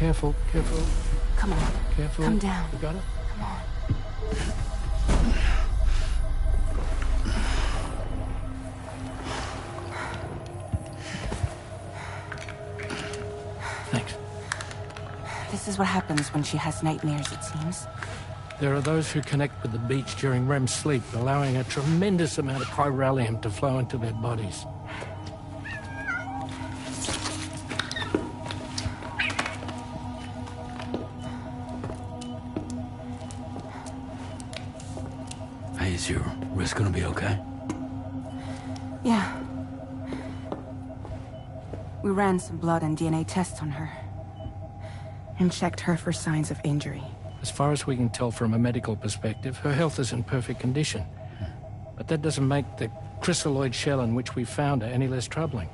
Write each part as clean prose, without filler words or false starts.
careful, careful. Come on. Careful. Come down. You got it? Come on. Thanks. This is what happens when she has nightmares, it seems. There are those who connect with the beach during REM sleep, allowing a tremendous amount of chiralium to flow into their bodies. Hey, is your wrist gonna be okay? Yeah. We ran some blood and DNA tests on her. And checked her for signs of injury. As far as we can tell from a medical perspective, her health is in perfect condition. But that doesn't make the crystalloid shell in which we found her any less troubling.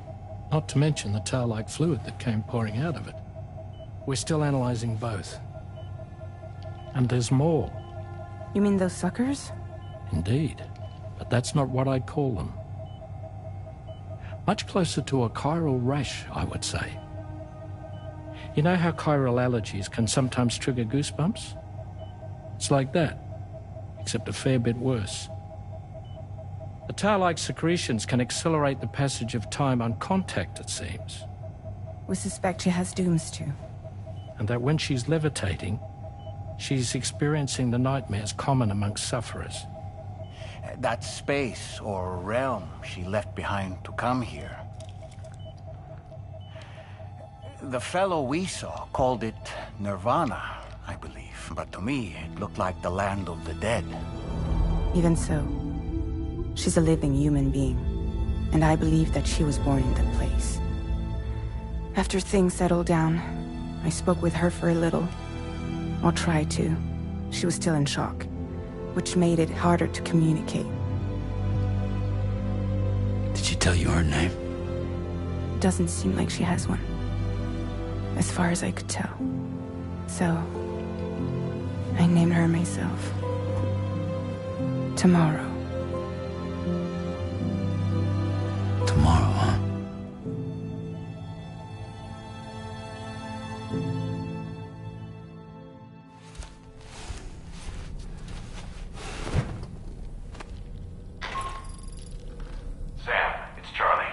Not to mention the tar-like fluid that came pouring out of it. We're still analyzing both. And there's more. You mean those suckers? Indeed. But that's not what I'd call them. Much closer to a chiral rash, I would say. You know how chiral allergies can sometimes trigger goosebumps? It's like that, except a fair bit worse. The tar-like secretions can accelerate the passage of time on contact, it seems. We suspect she has dooms too. And that when she's levitating, she's experiencing the nightmares common amongst sufferers. That space or realm she left behind to come here. The fellow we saw called it Nirvana, I believe. But to me, it looked like the land of the dead. Even so, she's a living human being. And I believe that she was born in that place. After things settled down, I spoke with her for a little. Or tried to. She was still in shock, which made it harder to communicate. Did she tell you her name? Doesn't seem like she has one. As far as I could tell. So, I named her myself. Tomorrow. Tomorrow, huh? Sam, it's Charlie.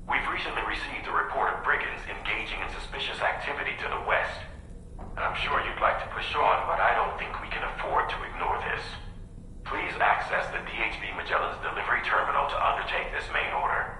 We've recently received a report of brigands engaging in suspicious activity to the west. And I'm sure you'd like to push on, but I don't think we can afford to ignore this. Please access the DHB Magellan's delivery terminal to undertake this main order.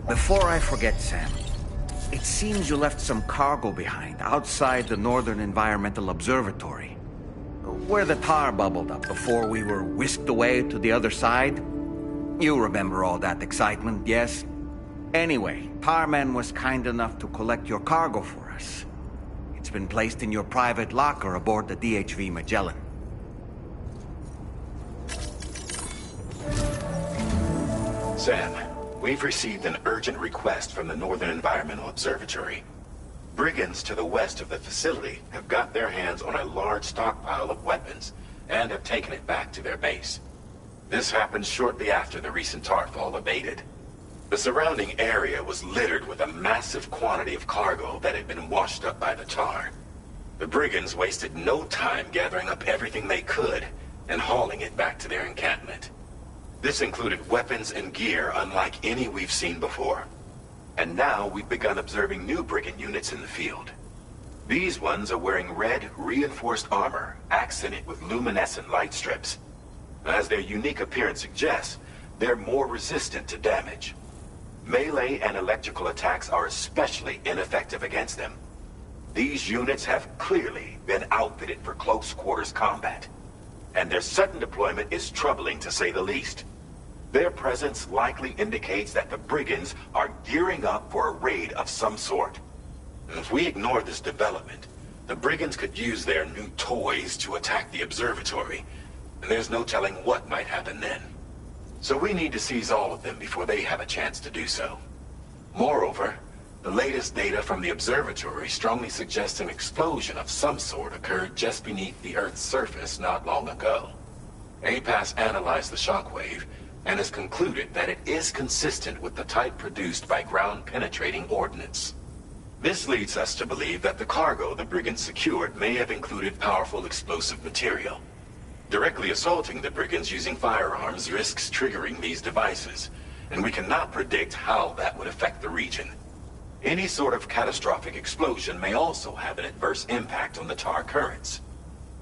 Before I forget, Sam, it seems you left some cargo behind outside the Northern Environmental Observatory, where the tar bubbled up before we were whisked away to the other side. You remember all that excitement, yes? Anyway, Tarman was kind enough to collect your cargo for us. It's been placed in your private locker aboard the DHV Magellan. Sam, we've received an urgent request from the Northern Environmental Observatory. Brigands to the west of the facility have got their hands on a large stockpile of weapons and have taken it back to their base. This happened shortly after the recent tar fall abated. The surrounding area was littered with a massive quantity of cargo that had been washed up by the tar. The brigands wasted no time gathering up everything they could and hauling it back to their encampment. This included weapons and gear unlike any we've seen before. And now we've begun observing new brigand units in the field. These ones are wearing red, reinforced armor, accented with luminescent light strips. As their unique appearance suggests, they're more resistant to damage. Melee and electrical attacks are especially ineffective against them. These units have clearly been outfitted for close quarters combat, and their sudden deployment is troubling to say the least. Their presence likely indicates that the brigands are gearing up for a raid of some sort. If we ignore this development, the brigands could use their new toys to attack the observatory, and there's no telling what might happen then. So we need to seize all of them before they have a chance to do so. Moreover, the latest data from the observatory strongly suggests an explosion of some sort occurred just beneath the Earth's surface not long ago. APAS analyzed the shockwave and has concluded that it is consistent with the type produced by ground-penetrating ordnance. This leads us to believe that the cargo the brigands secured may have included powerful explosive material. Directly assaulting the brigands using firearms risks triggering these devices, and we cannot predict how that would affect the region. Any sort of catastrophic explosion may also have an adverse impact on the tar currents.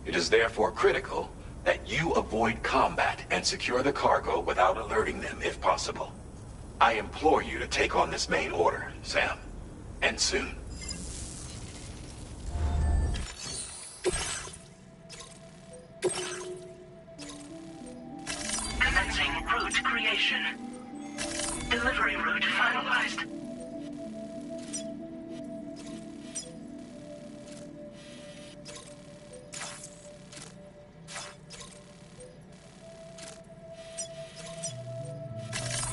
It is therefore critical that you avoid combat and secure the cargo without alerting them if possible. I implore you to take on this main order, Sam. And soon. Commencing route creation. Delivery route finalized.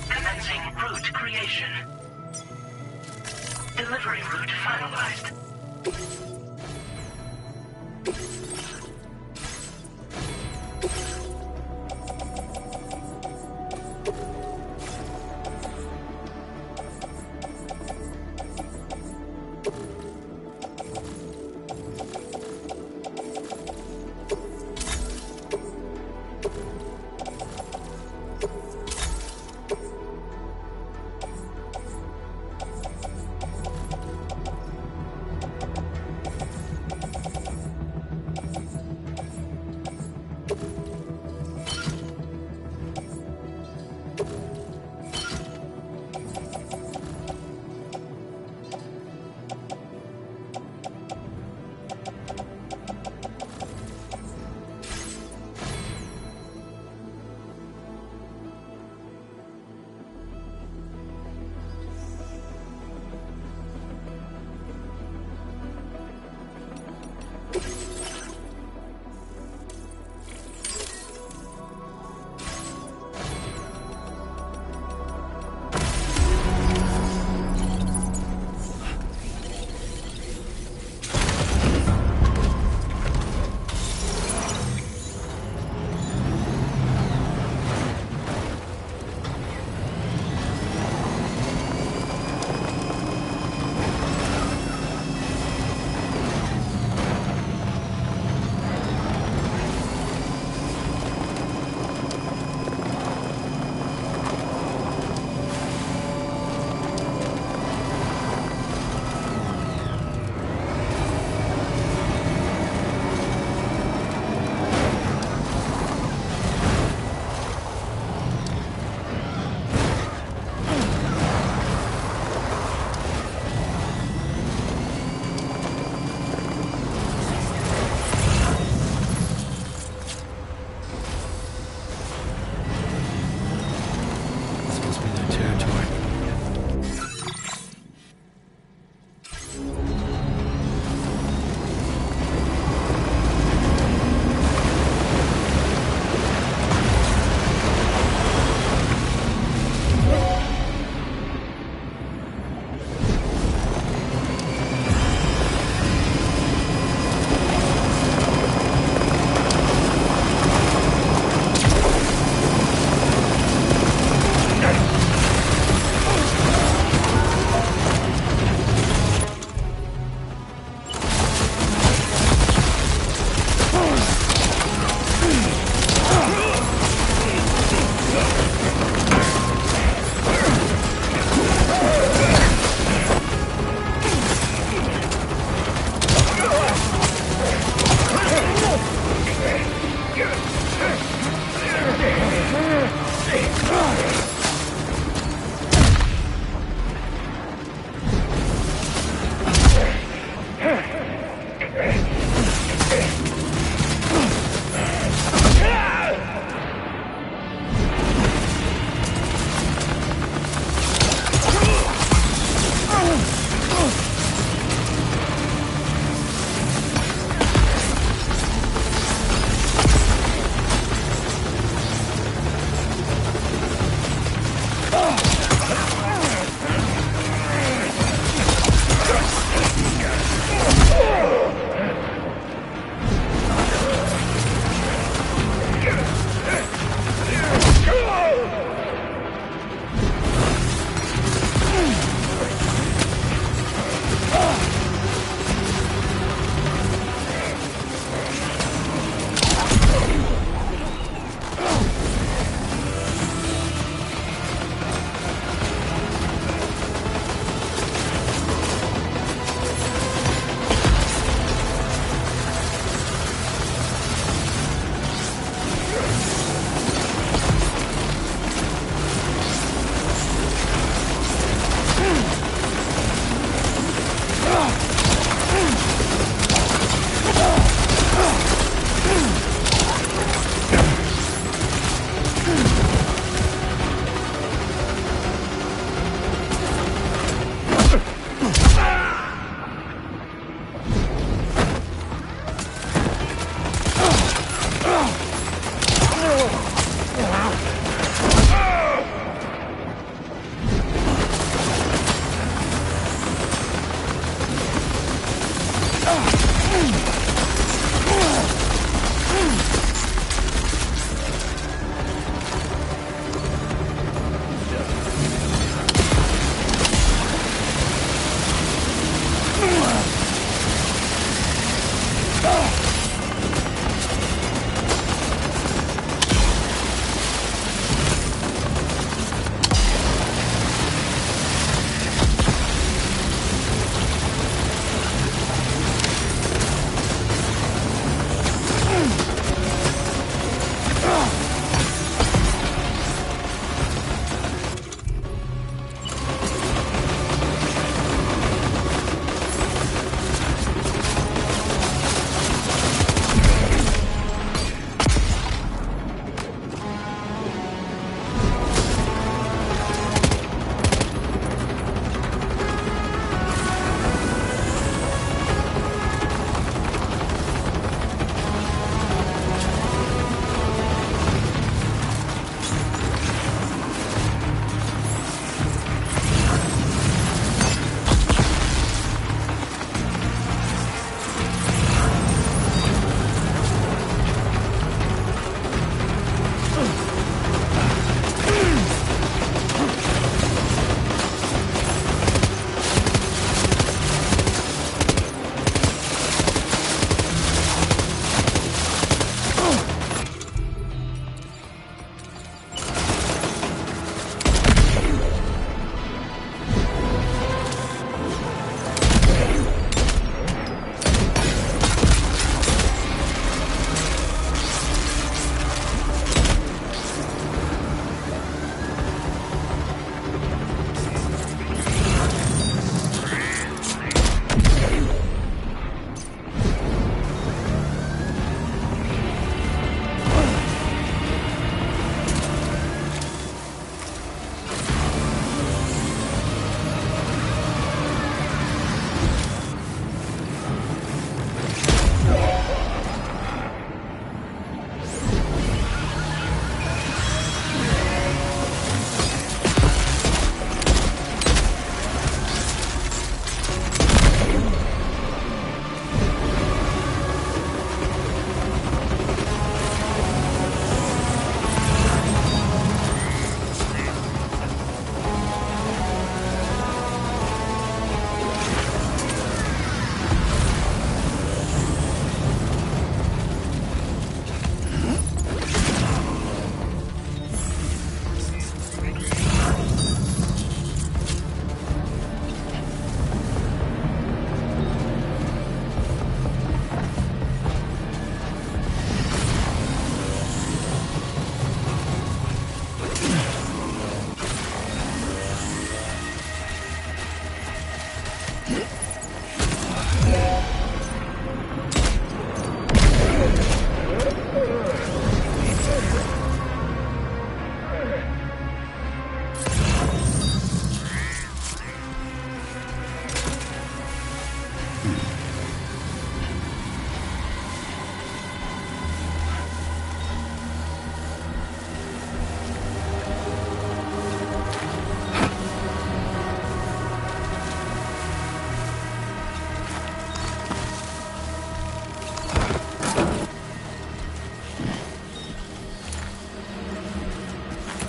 Commencing route creation. Delivery route finalized.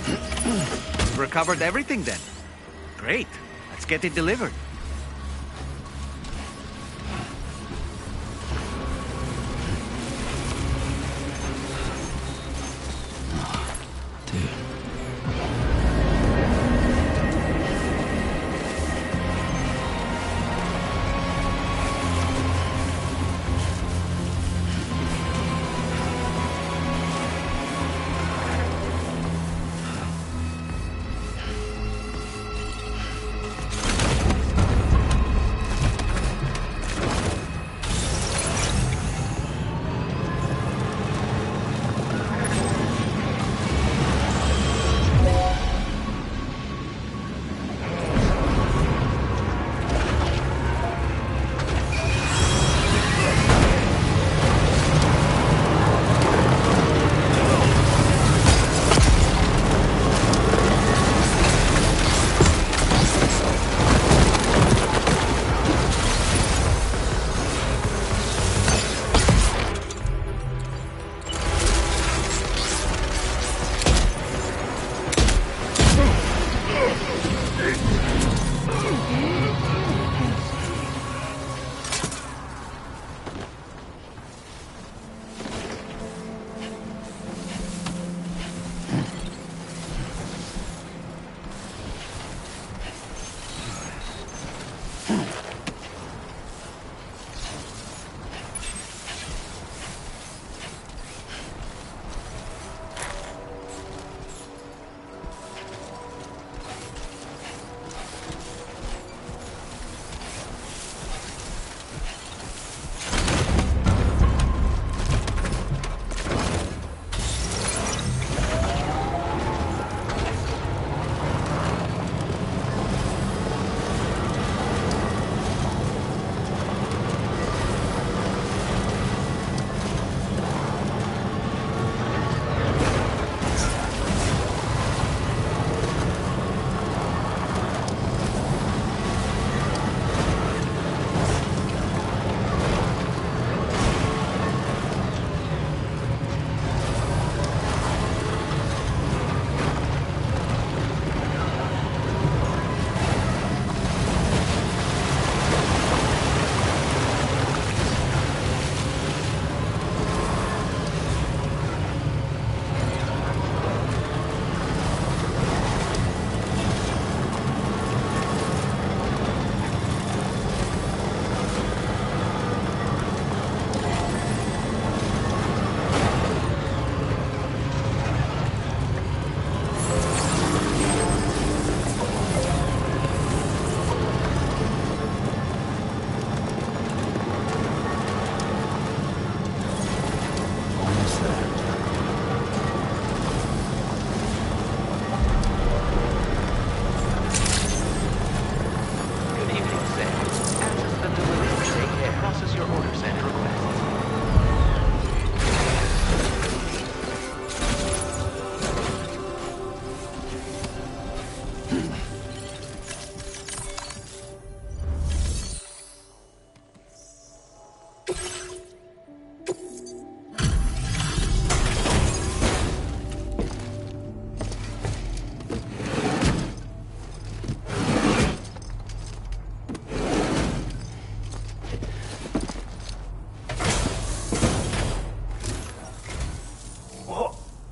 We've recovered everything then. Great. Let's get it delivered. Dude.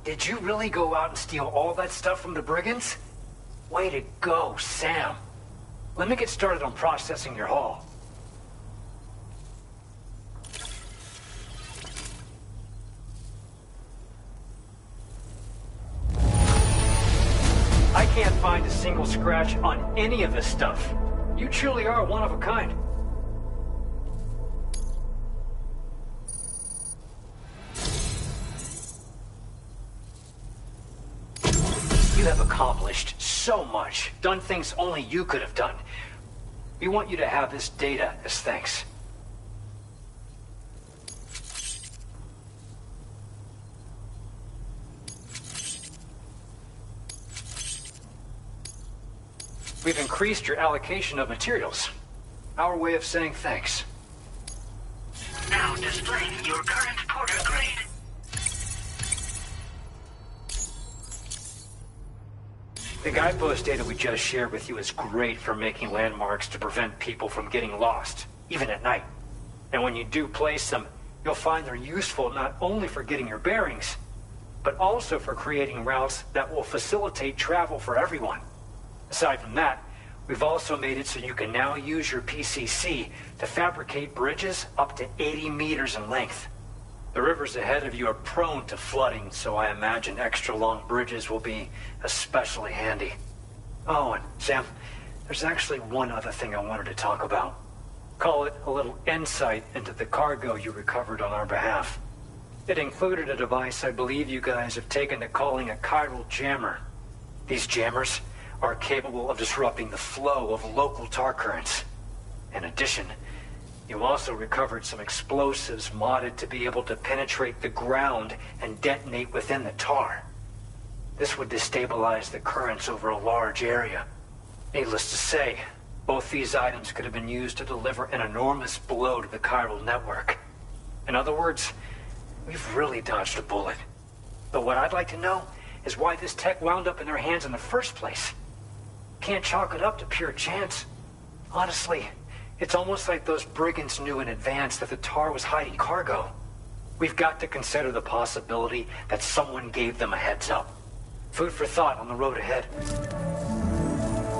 Did you really go out and steal all that stuff from the brigands? Way to go, Sam. Let me get started on processing your haul. I can't find a single scratch on any of this stuff. You truly are one of a kind. You have accomplished so much, done things only you could have done. We want you to have this data as thanks. We've increased your allocation of materials. Our way of saying thanks. Now displaying your current porter grade. The guidepost data we just shared with you is great for making landmarks to prevent people from getting lost, even at night. And when you do place them, you'll find they're useful not only for getting your bearings, but also for creating routes that will facilitate travel for everyone. Aside from that, we've also made it so you can now use your PCC to fabricate bridges up to 80 meters in length. The rivers ahead of you are prone to flooding, so I imagine extra long bridges will be especially handy. Oh, and Sam, there's actually one other thing I wanted to talk about. Call it a little insight into the cargo you recovered on our behalf. It included a device I believe you guys have taken to calling a chiral jammer. These jammers are capable of disrupting the flow of local tar currents. In addition, you also recovered some explosives modded to be able to penetrate the ground and detonate within the tar. This would destabilize the currents over a large area. Needless to say, both these items could have been used to deliver an enormous blow to the chiral network. In other words, we've really dodged a bullet. But what I'd like to know is why this tech wound up in their hands in the first place. Can't chalk it up to pure chance. Honestly, it's almost like those brigands knew in advance that the tar was hiding cargo. We've got to consider the possibility that someone gave them a heads up. Food for thought on the road ahead.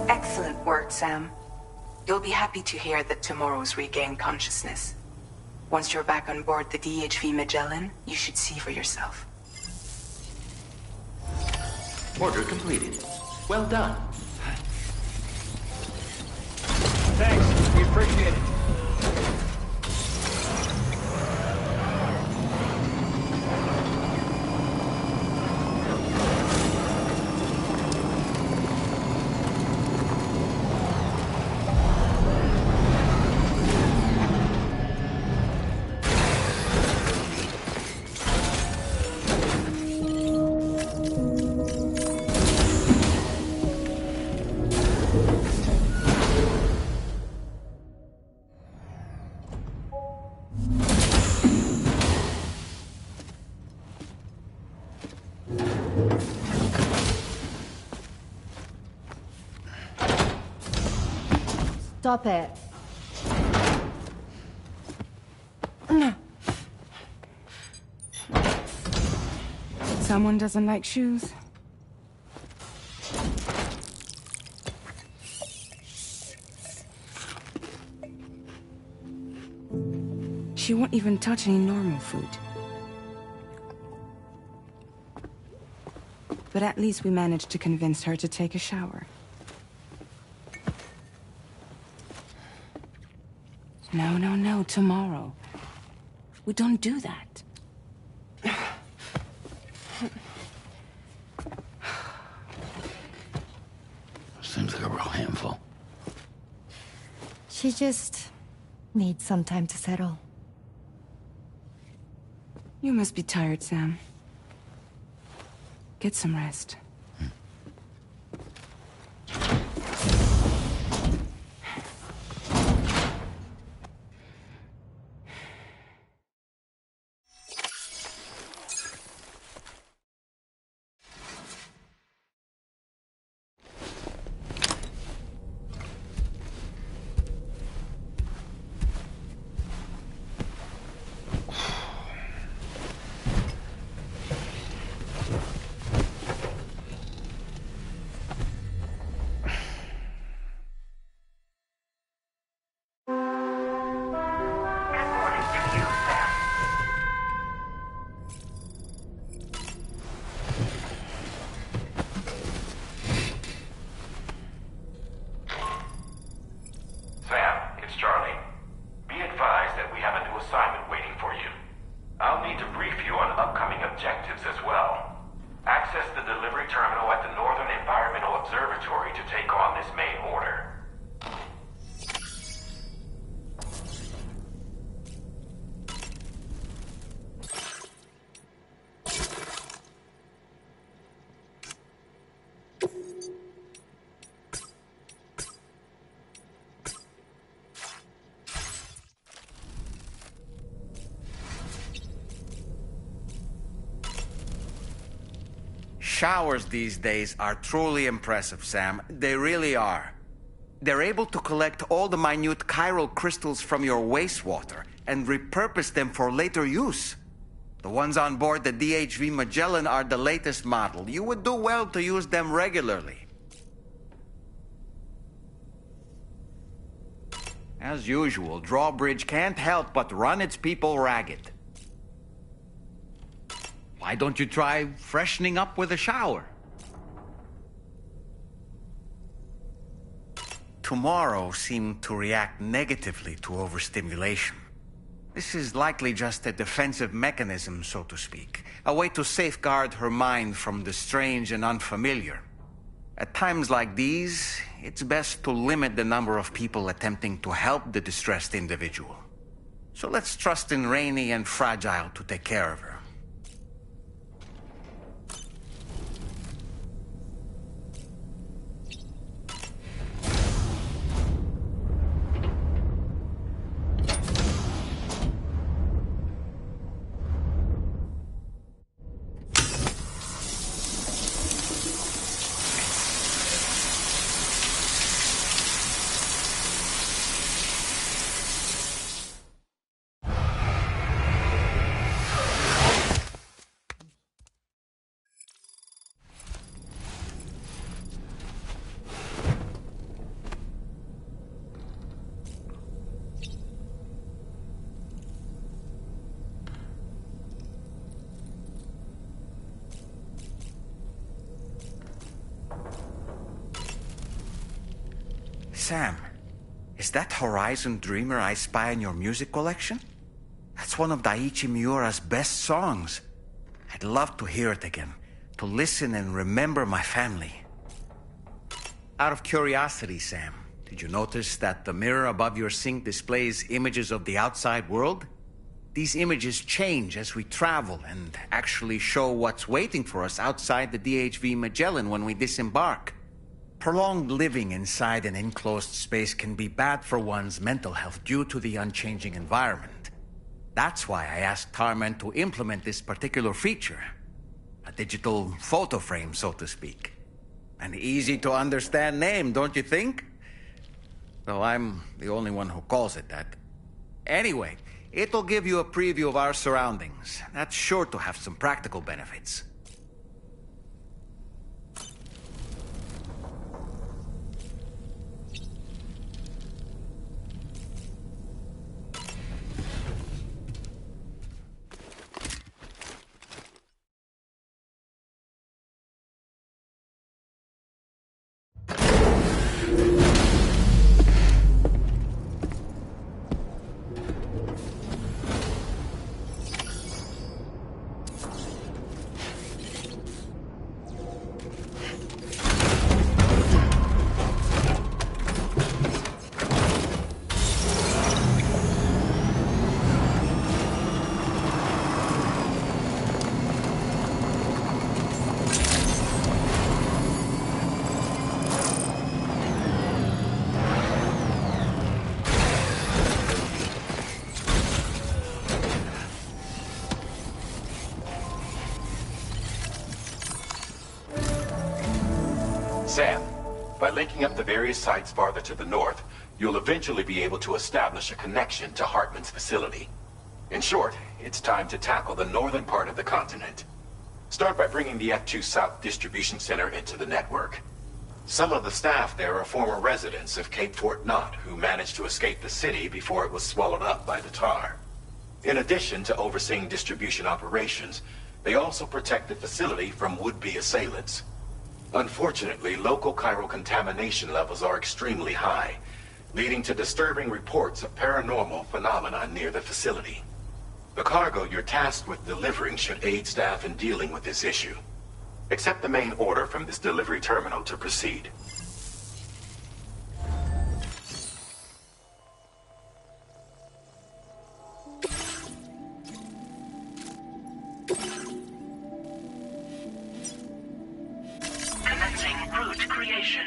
Excellent work, Sam. You'll be happy to hear that tomorrow's regained consciousness. Once you're back on board the DHV Magellan, you should see for yourself. Order completed. Well done. Thanks, we appreciate it. Stop it. Someone doesn't like shoes? She won't even touch any normal food. But at least we managed to convince her to take a shower. No, tomorrow. We don't do that. Seems like a real handful. She just needs some time to settle. You must be tired, Sam. Get some rest. showers these days are truly impressive, Sam. They really are. They're able to collect all the minute chiral crystals from your wastewater and repurpose them for later use. The ones on board the DHV Magellan are the latest model. You would do well to use them regularly. As usual, Drawbridge can't help but run its people ragged. Why don't you try freshening up with a shower? Tomorrow seemed to react negatively to overstimulation. This is likely just a defensive mechanism, so to speak. A way to safeguard her mind from the strange and unfamiliar. At times like these, it's best to limit the number of people attempting to help the distressed individual. So let's trust in Rainy and Fragile to take care of her. Sam, is that Horizon Dreamer I spy in your music collection? That's one of Daiichi Miura's best songs. I'd love to hear it again, to listen and remember my family. Out of curiosity, Sam, did you notice that the mirror above your sink displays images of the outside world? These images change as we travel and actually show what's waiting for us outside the DHV Magellan when we disembark. Prolonged living inside an enclosed space can be bad for one's mental health due to the unchanging environment. That's why I asked Tarman to implement this particular feature. A digital photo frame, so to speak. An easy-to-understand name, don't you think? Though I'm the only one who calls it that. Anyway, it'll give you a preview of our surroundings. That's sure to have some practical benefits. Sam, by linking up the various sites farther to the north, you'll eventually be able to establish a connection to Hartman's facility. In short, it's time to tackle the northern part of the continent. Start by bringing the F2 South Distribution Center into the network. Some of the staff there are former residents of Cape Fort Knot who managed to escape the city before it was swallowed up by the tar. In addition to overseeing distribution operations, they also protect the facility from would-be assailants. Unfortunately, local chiral contamination levels are extremely high, leading to disturbing reports of paranormal phenomena near the facility. The cargo you're tasked with delivering should aid staff in dealing with this issue. Accept the main order from this delivery terminal to proceed. Commencing route creation.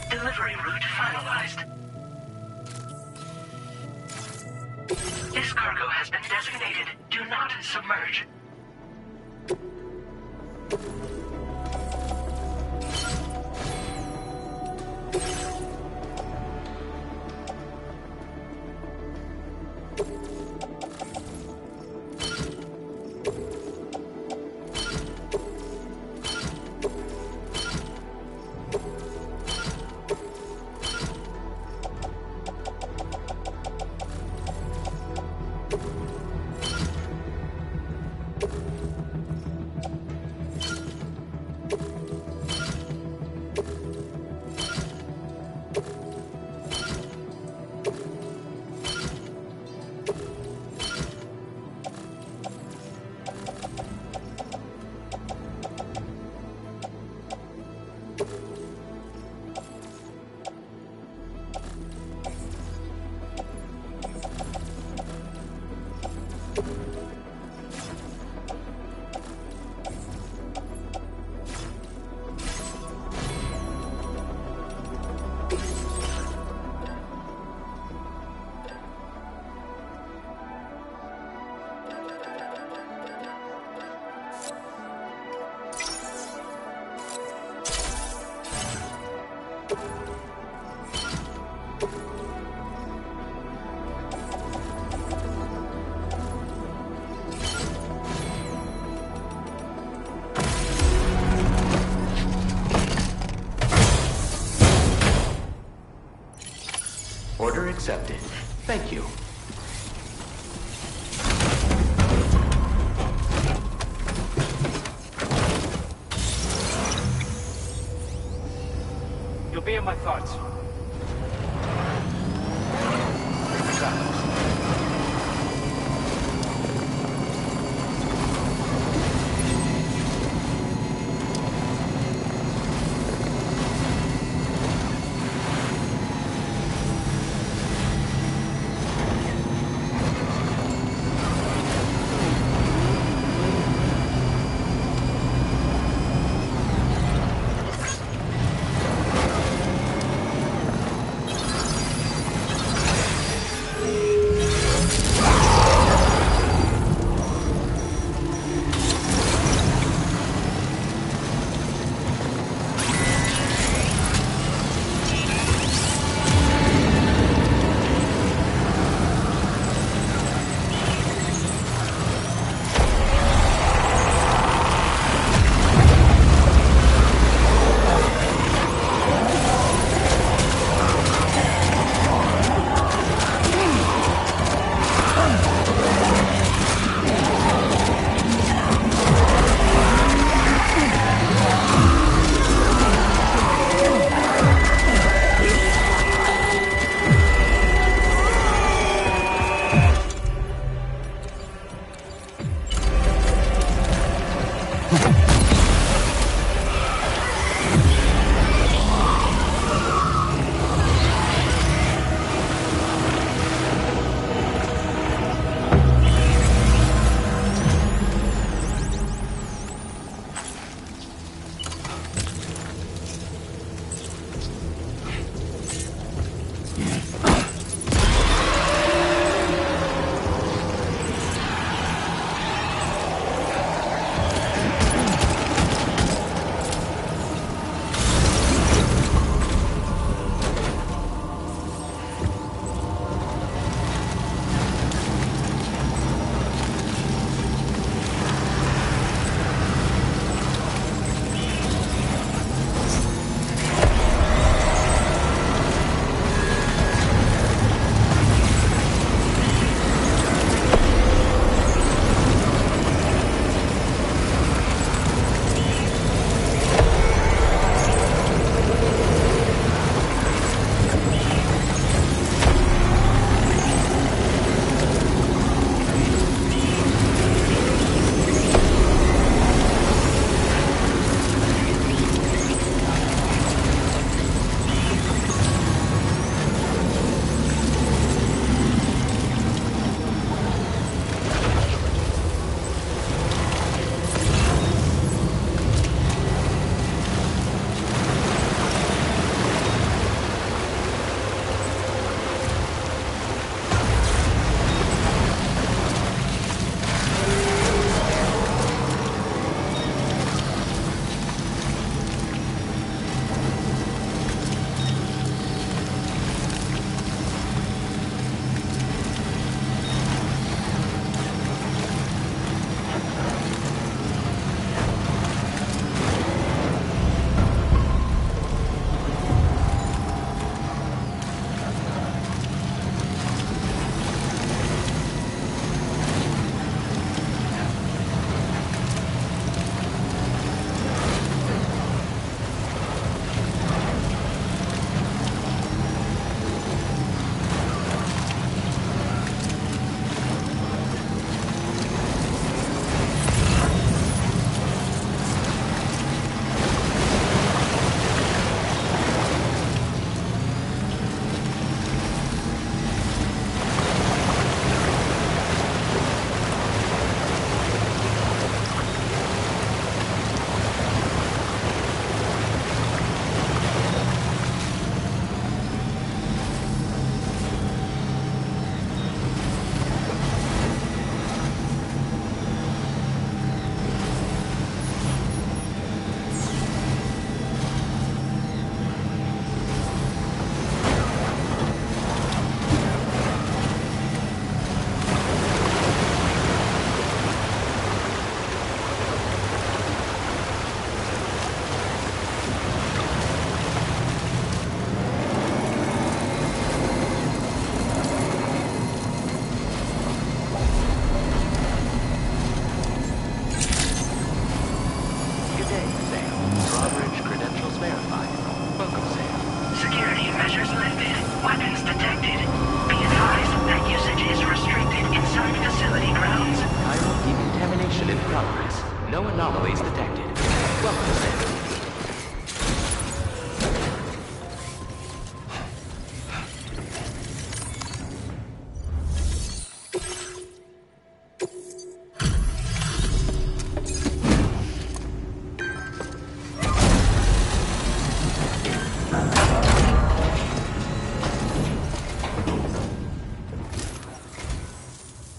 Delivery route finalized. cargo has been designated. Do not submerge. Order accepted. Thank you. You'll be in my thoughts.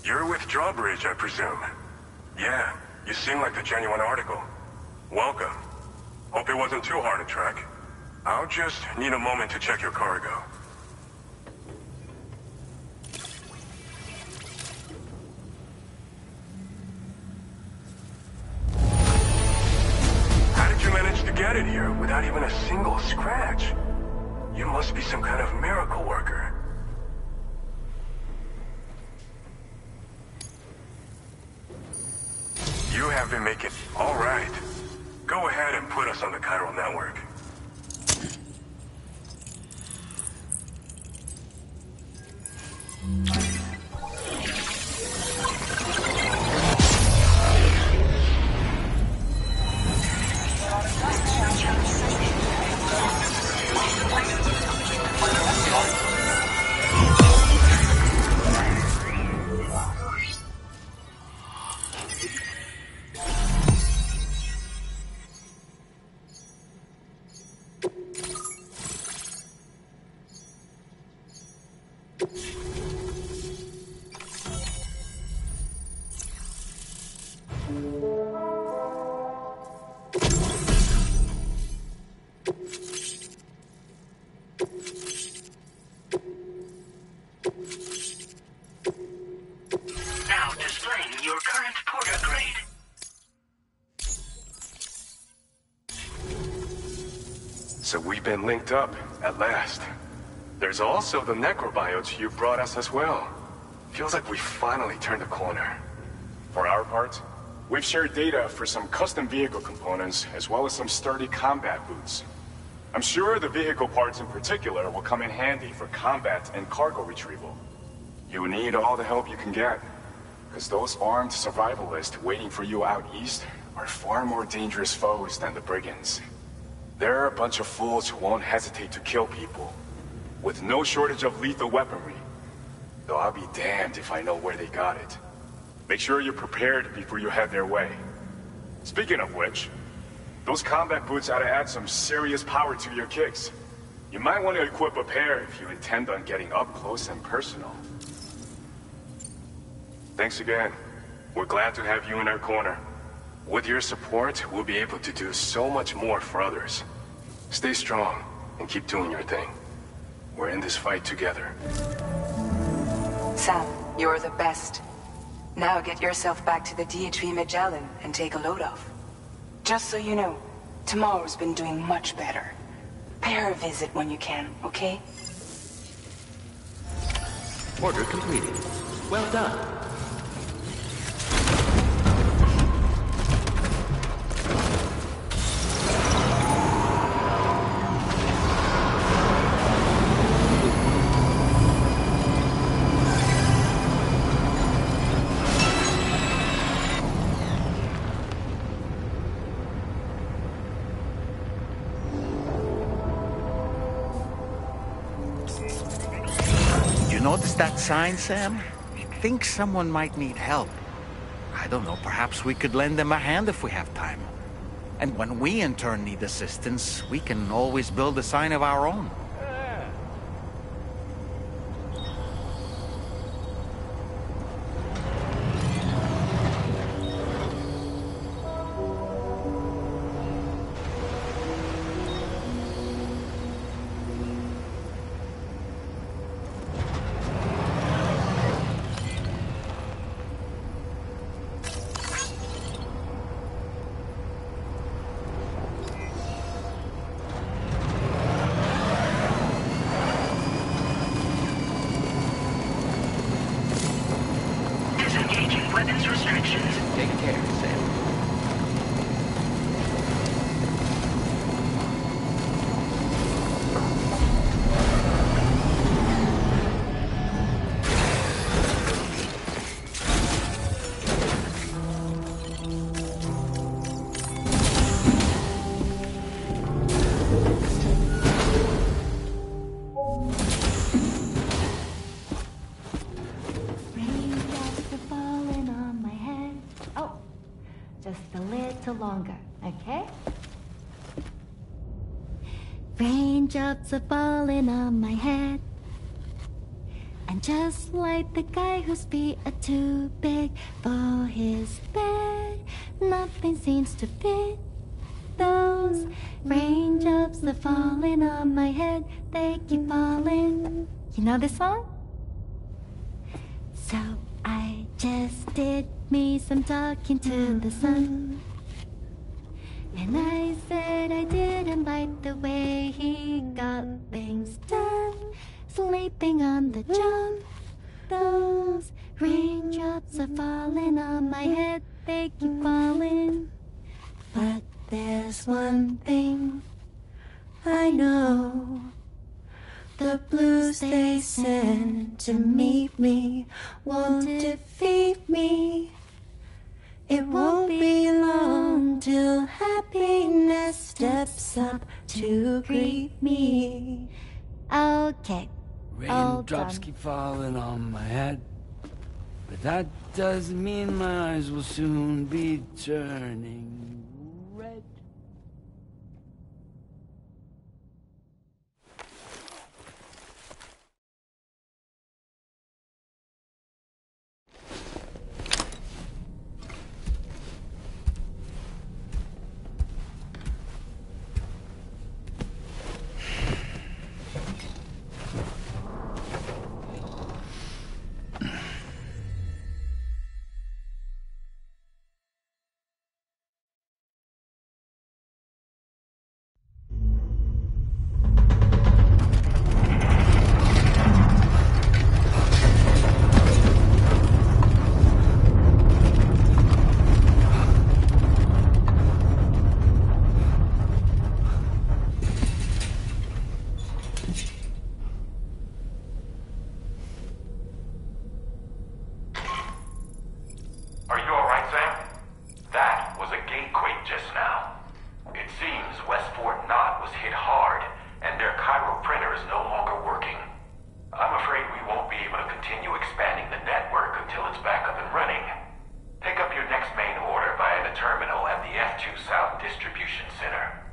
You're with Drawbridge, I presume. Yeah, you seem like the genuine article. Welcome. Hope it wasn't too hard to track. I'll just need a moment to check your cargo. How did you manage to get it here without even a single scratch? You must be some kind of miracle worker. You have been making... All right. Go ahead and put us on the chiral network. Now displaying your current porter grade. So we've been linked up, at last. There's also the necrobiotes you brought us as well. Feels like we finally turned a corner. For our part, we've shared data for some custom vehicle components, as well as some sturdy combat boots. I'm sure the vehicle parts in particular will come in handy for combat and cargo retrieval. You need all the help you can get, because those armed survivalists waiting for you out east are far more dangerous foes than the brigands. They're a bunch of fools who won't hesitate to kill people, with no shortage of lethal weaponry. Though I'll be damned if I know where they got it. Make sure you're prepared before you head their way. Speaking of which, those combat boots ought to add some serious power to your kicks. You might want to equip a pair if you intend on getting up close and personal. Thanks again. We're glad to have you in our corner. With your support, we'll be able to do so much more for others. Stay strong and keep doing your thing. We're in this fight together. Sam, you're the best. Now get yourself back to the Dietri Magellan and take a load off. Just so you know, tomorrow's been doing much better. Pay her a visit when you can, okay? Order completed. Well done. Notice that sign, Sam? Think someone might need help. I don't know, perhaps we could lend them a hand if we have time. And when we in turn need assistance, we can always build a sign of our own. Disengaging weapons restrictions. Take care, Sam. Raindrops are falling on my head. Oh, just a little longer, okay? Raindrops are falling on my head. A And just like the guy whose feet are too big for his bed, nothing seems to fit. Those raindrops are falling on my head, they keep falling. You know this song? So I just did me some talking to the sun. And I said I didn't like the way he got things done. Sleeping on the job. Those raindrops are falling on my head, they keep falling. But there's one thing I know. The blues they send to meet me won't defeat me. It won't be long till happiness steps up to greet me. Okay. Raindrops keep falling on my head, but that doesn't mean my eyes will soon be turning red. Are you alright, Sam? That was a gatequake just now. It seems West Fort Knot was hit hard, and their Cairo printer is no longer working. I'm afraid we won't be able to continue expanding the network until it's back up and running. Pick up your next main order via the terminal at the F2 South Distribution Center.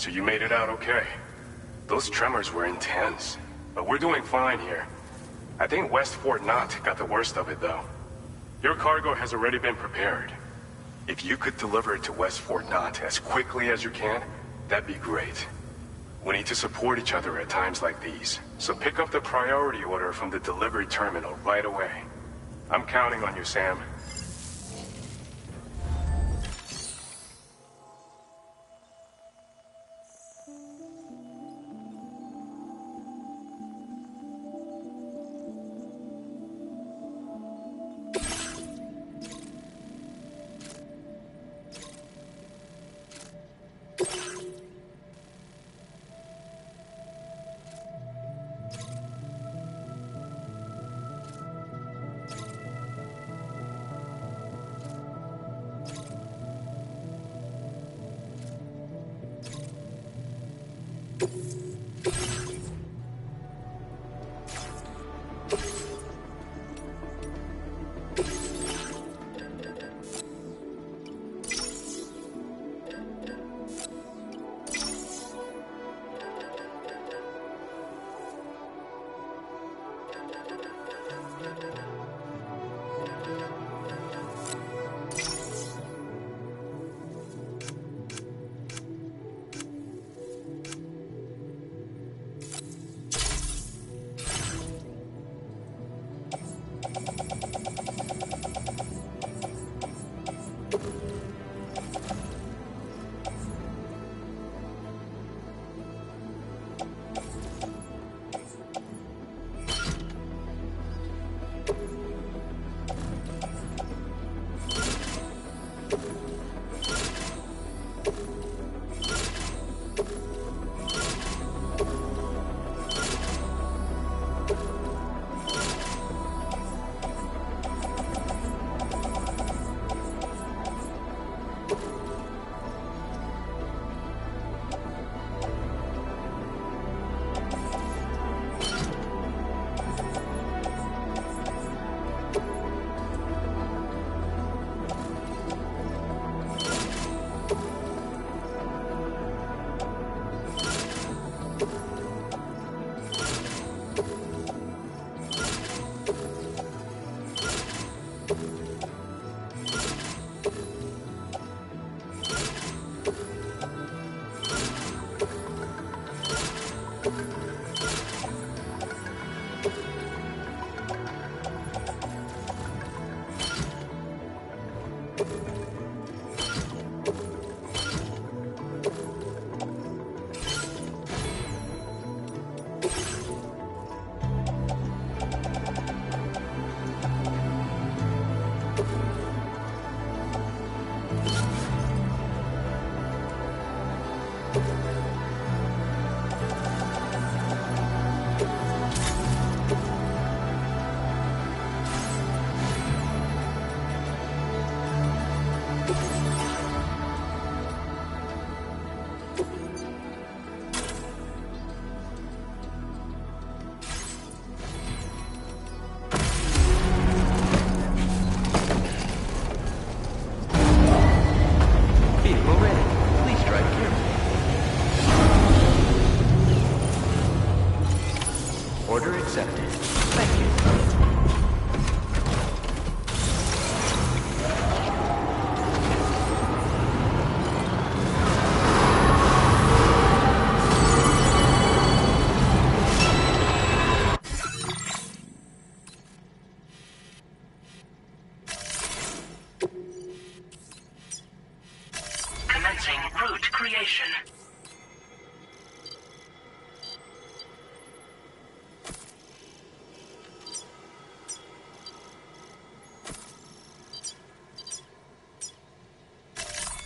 So you made it out okay. Those tremors were intense, but we're doing fine here. I think West Fort Knot got the worst of it, though. Your cargo has already been prepared. If you could deliver it to West Fort Knot as quickly as you can, that'd be great. We need to support each other at times like these, so pick up the priority order from the delivery terminal right away. I'm counting on you, Sam. operation.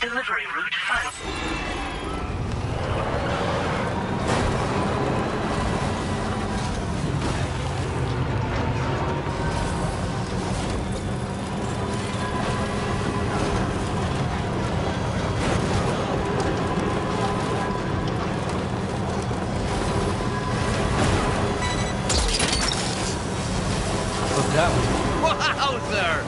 Delivery route final. Wowzer!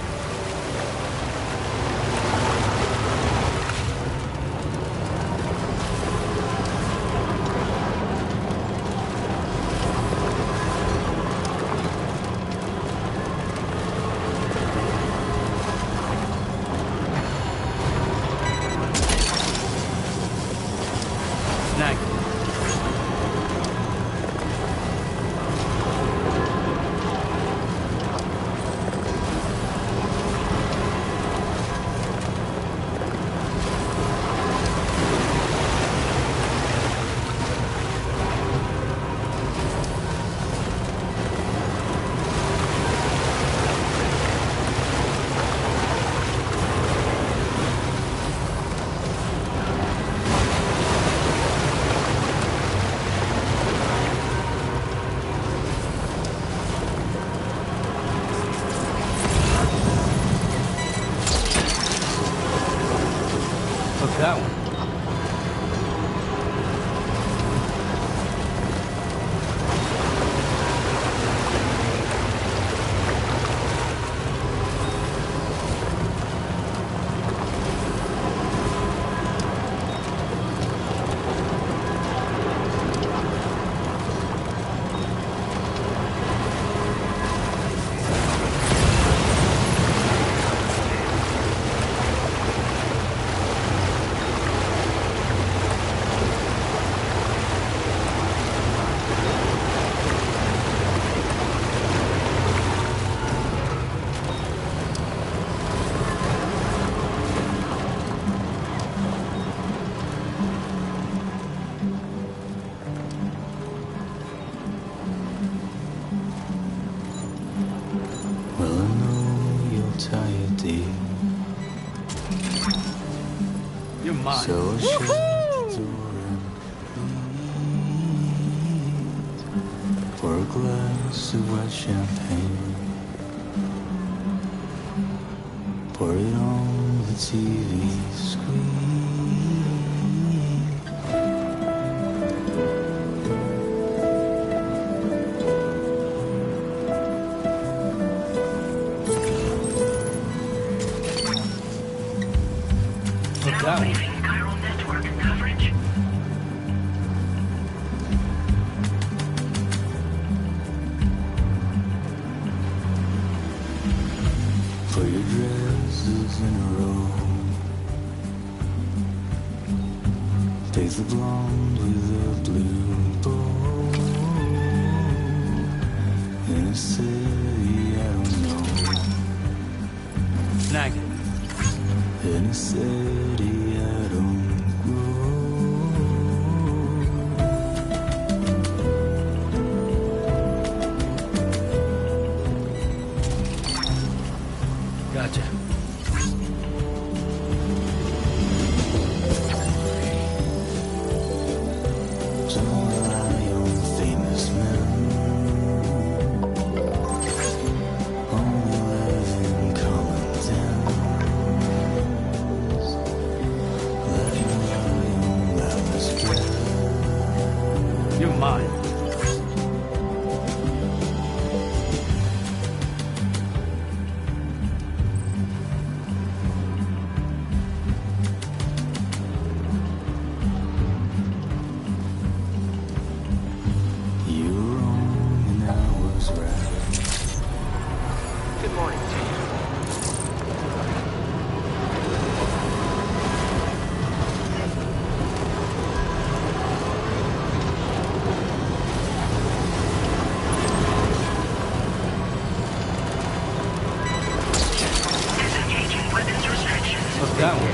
That one. You're mine. So shut the door and pour a glass of white champagne. Pour it on the TV screen. Leaving chiral network coverage. Put your dresses in a row. Take the blonde with the blue bow. In a city I don't know. Snag it. In a city I don't grow. Gotcha. Don't rely on famous men. Only live in common dens. Let me lie on loudest breath. You're mine. You were wrong and I was right. Good morning to you. Disengaging weapons restrictions. What's that one?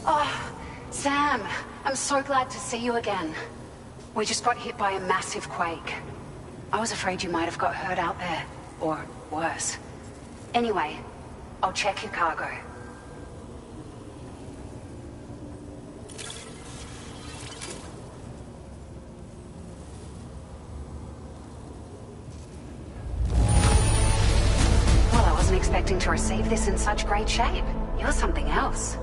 Oh, Sam, I'm so glad to see you again. We just got hit by a massive quake. I was afraid you might have got hurt out there, or worse. Anyway, I'll check your cargo. Well, I wasn't expecting to receive this in such great shape. You're something else.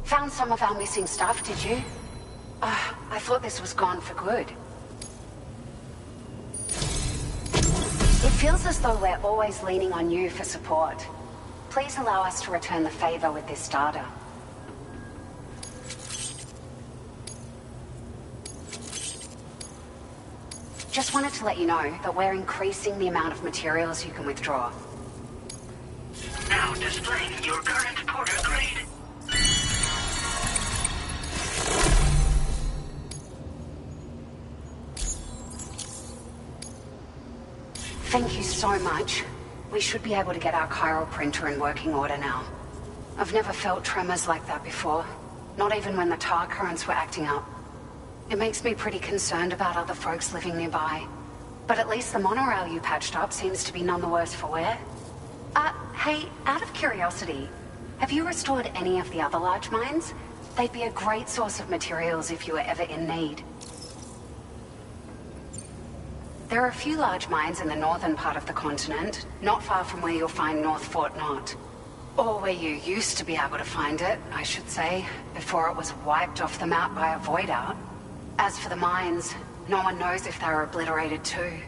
Found some of our missing stuff, did you? I thought this was gone for good. It feels as though we're always leaning on you for support. Please allow us to return the favor with this data. Just wanted to let you know that we're increasing the amount of materials you can withdraw. Now displaying your current porter grade. Thank you so much. We should be able to get our chiral printer in working order now. I've never felt tremors like that before, not even when the tar currents were acting up. It makes me pretty concerned about other folks living nearby. But at least the monorail you patched up seems to be none the worse for wear. Hey, out of curiosity, have you restored any of the other large mines? They'd be a great source of materials if you were ever in need. There are a few large mines in the northern part of the continent, not far from where you'll find North Fort Knot. Or where you used to be able to find it, I should say, before it was wiped off the map by a void out. As for the mines, no one knows if they were obliterated too.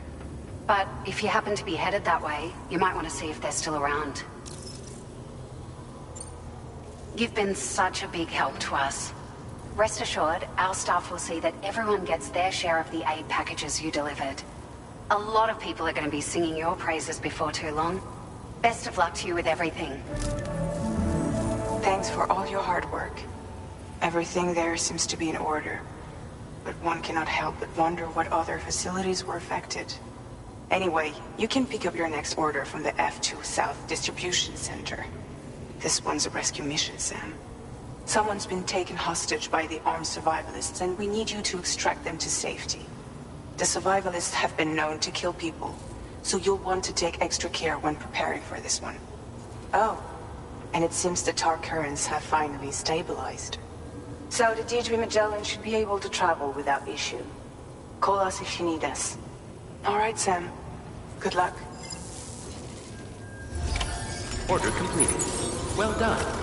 But if you happen to be headed that way, you might want to see if they're still around. You've been such a big help to us. Rest assured, our staff will see that everyone gets their share of the aid packages you delivered. A lot of people are going to be singing your praises before too long. Best of luck to you with everything. Thanks for all your hard work. Everything there seems to be in order. But one cannot help but wonder what other facilities were affected. Anyway, you can pick up your next order from the F2 South Distribution Center. This one's a rescue mission, Sam. Someone's been taken hostage by the armed survivalists, and we need you to extract them to safety. The survivalists have been known to kill people, so you'll want to take extra care when preparing for this one. Oh, and it seems the tar currents have finally stabilized. So the D3 Magellan should be able to travel without issue. Call us if you need us. All right, Sam. Good luck. Order completed. Well done.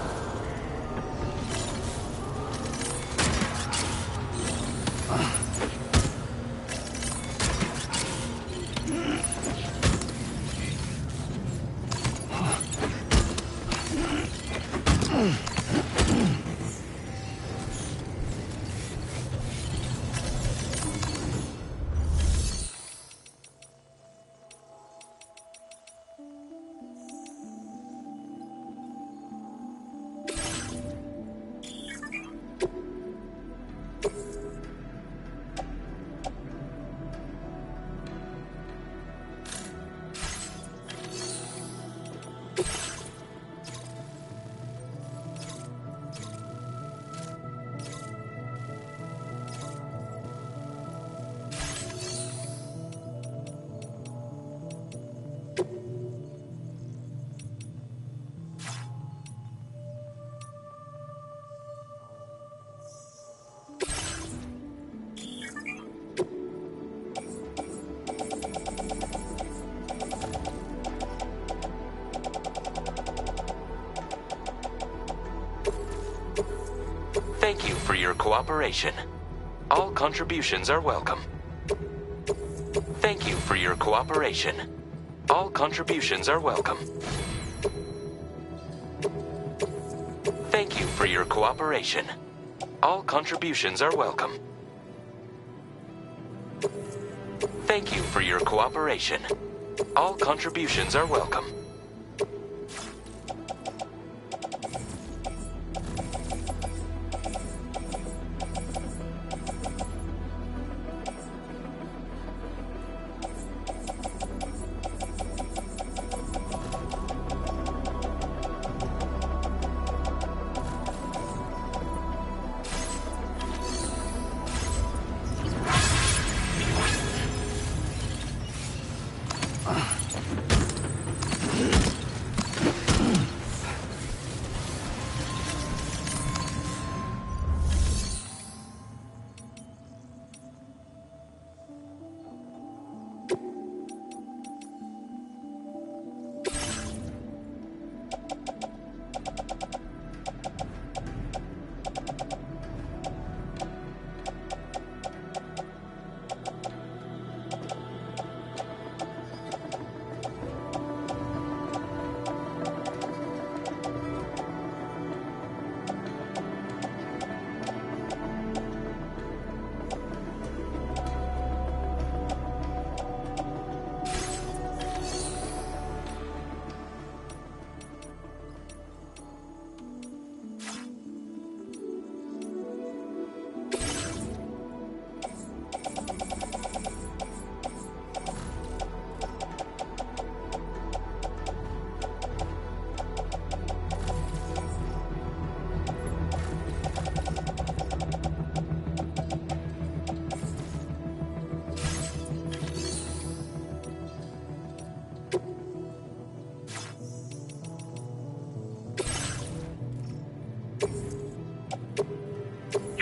Thank you for your cooperation. All contributions are welcome. Thank you for your cooperation. All contributions are welcome. Thank you for your cooperation. All contributions are welcome. Thank you for your cooperation. All contributions are welcome.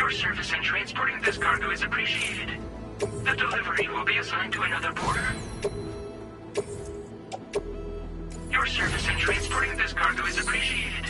Your service in transporting this cargo is appreciated. The delivery will be assigned to another porter. Your service in transporting this cargo is appreciated.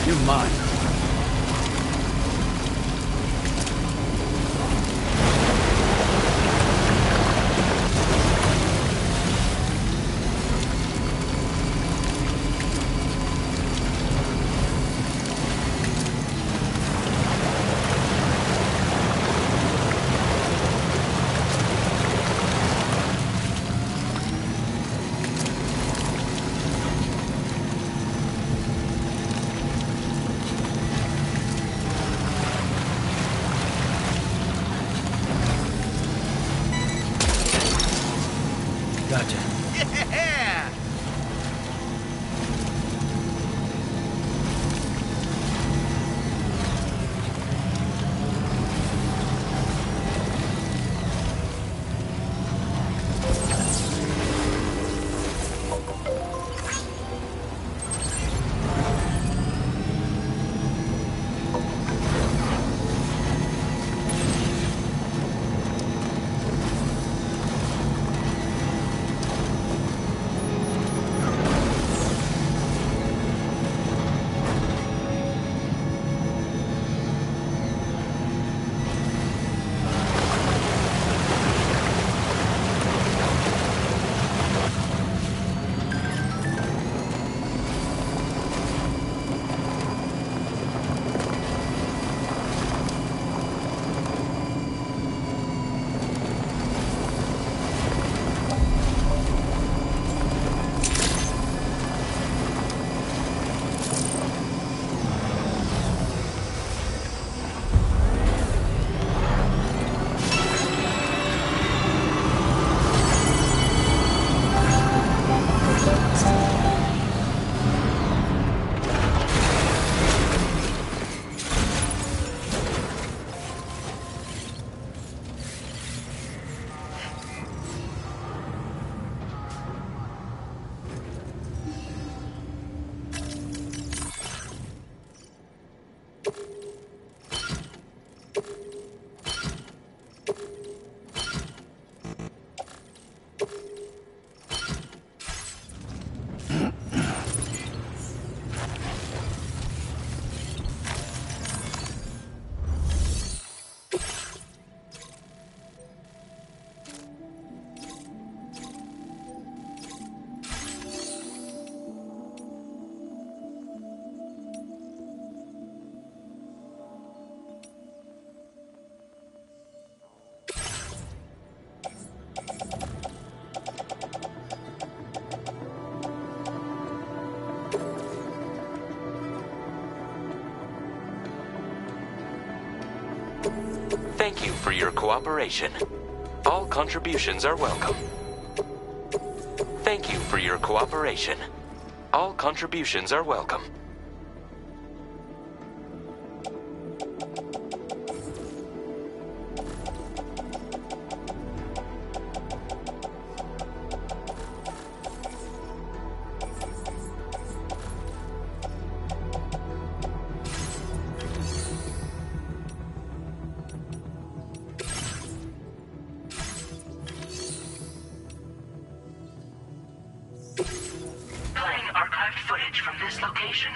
You're mine. Gotcha. Yeah! Thank you for your cooperation. All contributions are welcome. Thank you for your cooperation. All contributions are welcome. Playing archived footage from this location.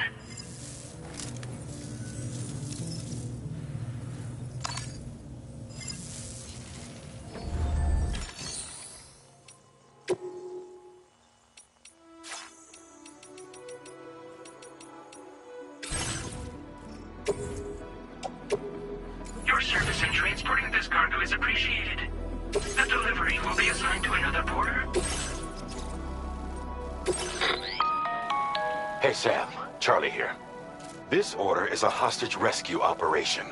Your service in transporting this cargo is appreciated. The delivery will be assigned to another porter. Hey, Sam. Charlie here. This order is a hostage rescue operation.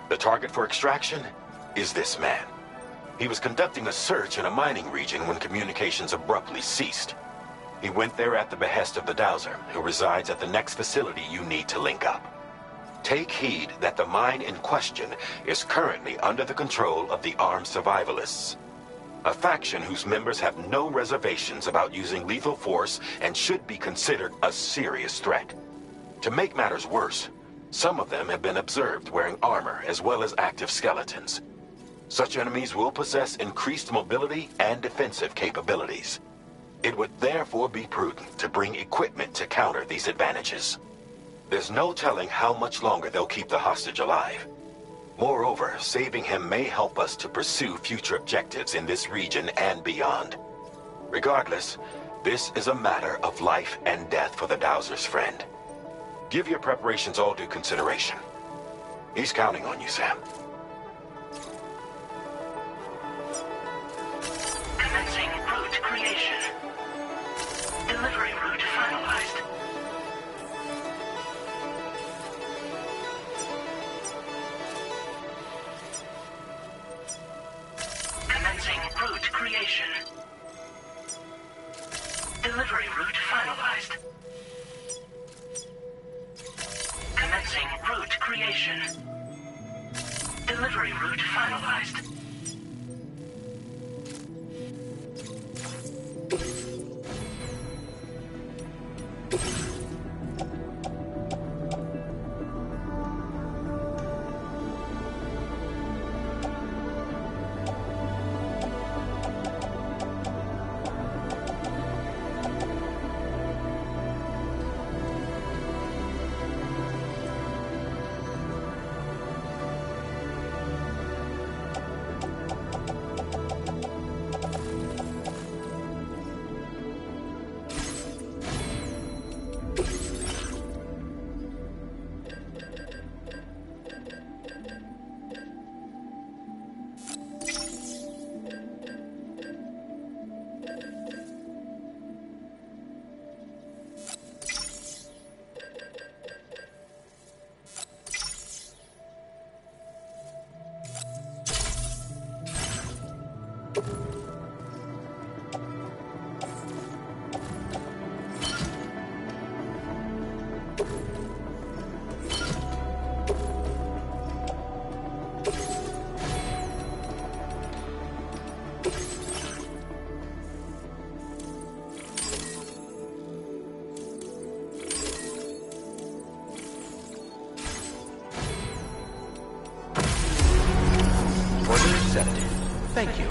The target for extraction is this man. He was conducting a search in a mining region when communications abruptly ceased. He went there at the behest of the Dowser, who resides at the next facility you need to link up. Take heed that the mine in question is currently under the control of the armed survivalists, a faction whose members have no reservations about using lethal force and should be considered a serious threat. To make matters worse, some of them have been observed wearing armor as well as active skeletons. Such enemies will possess increased mobility and defensive capabilities. It would therefore be prudent to bring equipment to counter these advantages. There's no telling how much longer they'll keep the hostage alive. Moreover, saving him may help us to pursue future objectives in this region and beyond. Regardless, this is a matter of life and death for the Dowser's friend. Give your preparations all due consideration. He's counting on you, Sam. Commencing route creation. Delivery route finalized. Commencing route creation. Delivery route finalized. Commencing route creation. Delivery route finalized. Thank you.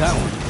That one.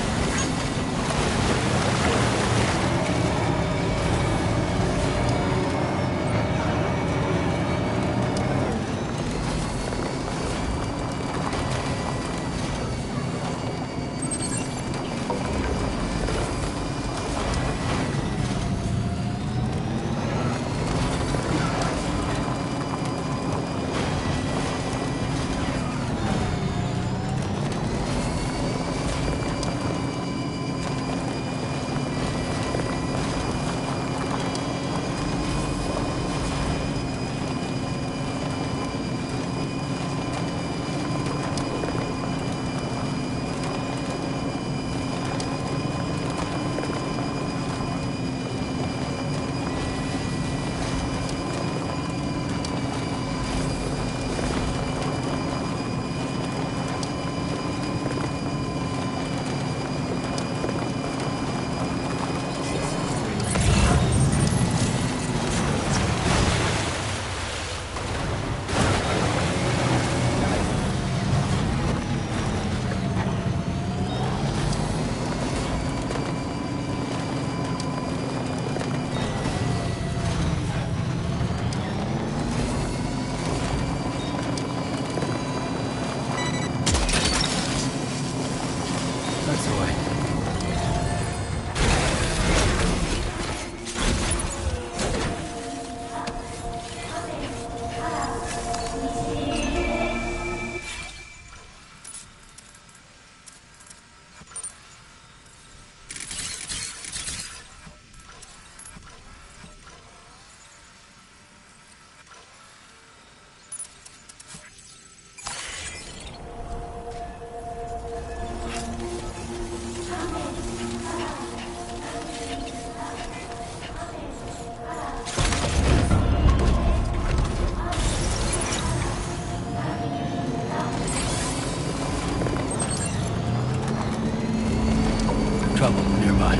trouble nearby.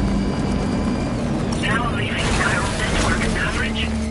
Now leaving chiral network coverage.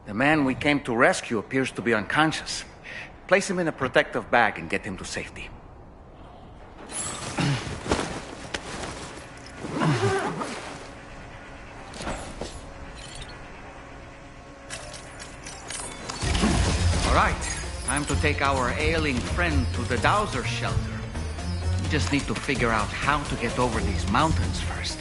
The man we came to rescue appears to be unconscious. Place him in a protective bag and get him to safety. All right, time to take our ailing friend to the Dowser shelter. We just need to figure out how to get over these mountains first.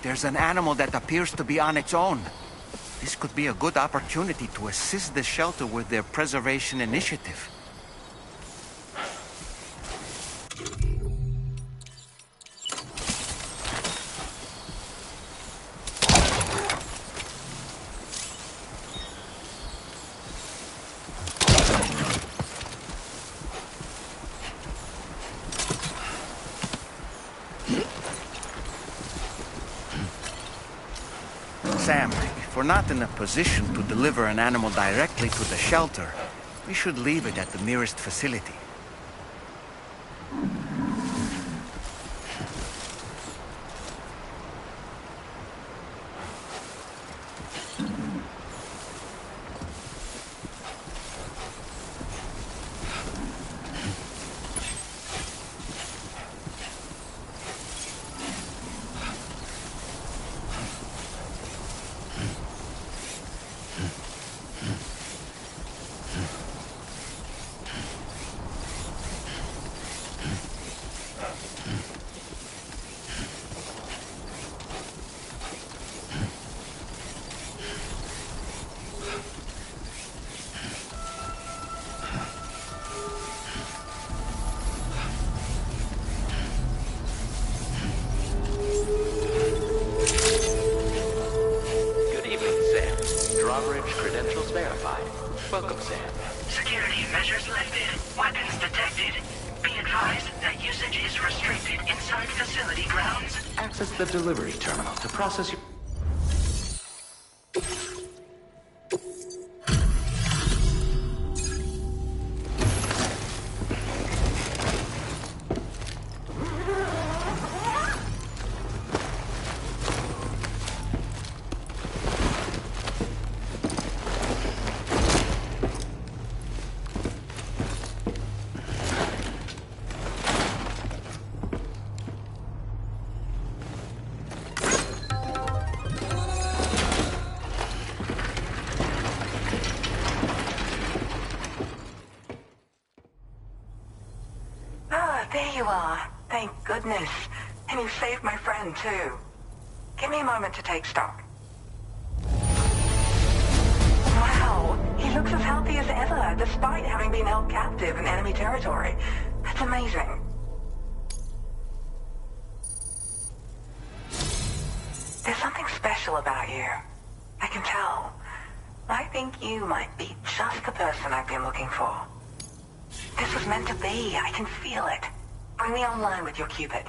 there's an animal that appears to be on its own. This could be a good opportunity to assist the shelter with their preservation initiative. Sam, if we're not in a position to deliver an animal directly to the shelter, we should leave it at the nearest facility. Credentials verified. Welcome, Sam. Security measures lifted. Weapons detected. Be advised that usage is restricted inside facility grounds. Access the delivery terminal to process your... There you are. Thank goodness. And you saved my friend, too. Give me a moment to take stock. Wow, he looks as healthy as ever, despite having been held captive in enemy territory. That's amazing. There's something special about you. I can tell. I think you might be just the person I've been looking for. This was meant to be. I can feel it. Bring me online with your Cupid.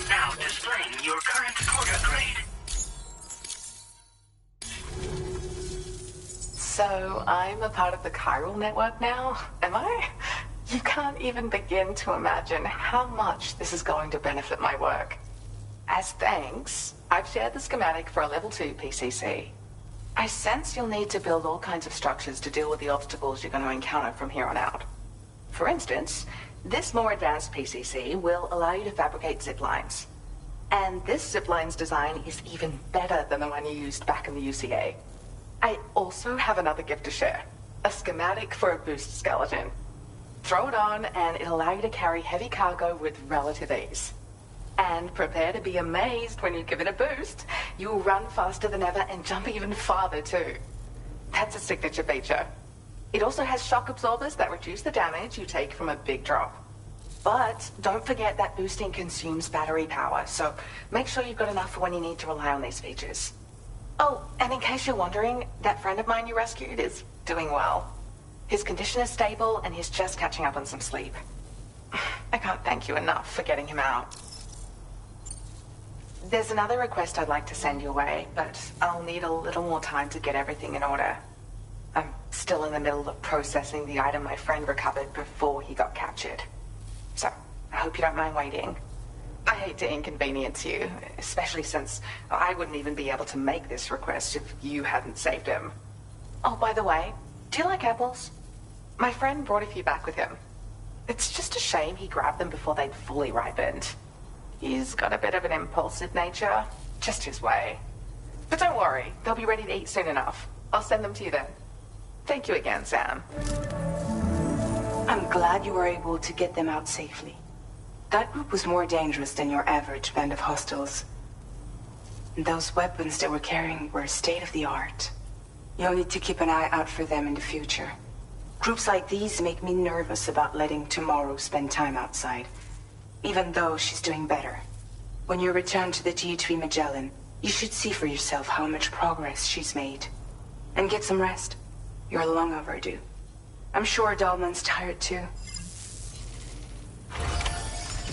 Now displaying your current porter grade. So, I'm a part of the chiral network now, am I? You can't even begin to imagine how much this is going to benefit my work. As thanks, I've shared the schematic for a level 2 PCC. I sense you'll need to build all kinds of structures to deal with the obstacles you're going to encounter from here on out. For instance, this more advanced PCC will allow you to fabricate zip lines. And this zip line's design is even better than the one you used back in the UCA. I also have another gift to share. A schematic for a boost skeleton. Throw it on and it'll allow you to carry heavy cargo with relative ease. And prepare to be amazed when you give it a boost. You'll run faster than ever and jump even farther too. That's a signature feature. It also has shock absorbers that reduce the damage you take from a big drop. But don't forget that boosting consumes battery power, so make sure you've got enough for when you need to rely on these features. Oh, and in case you're wondering, that friend of mine you rescued is doing well. His condition is stable, and he's just catching up on some sleep. I can't thank you enough for getting him out. There's another request I'd like to send your way, but I'll need a little more time to get everything in order. I'm still in the middle of processing the item my friend recovered before he got captured. So, I hope you don't mind waiting. I hate to inconvenience you, especially since I wouldn't even be able to make this request if you hadn't saved him. Oh, by the way, do you like apples? My friend brought a few back with him. It's just a shame he grabbed them before they'd fully ripened. He's got a bit of an impulsive nature, just his way. But don't worry, they'll be ready to eat soon enough. I'll send them to you then. Thank you again, Sam. I'm glad you were able to get them out safely. That group was more dangerous than your average band of hostiles. Those weapons they were carrying were state-of-the-art. You'll need to keep an eye out for them in the future. Groups like these make me nervous about letting Tomorrow spend time outside, even though she's doing better. When you return to the T3 Magellan, you should see for yourself how much progress she's made. And get some rest. You're long overdue. I'm sure Dahlman's tired too.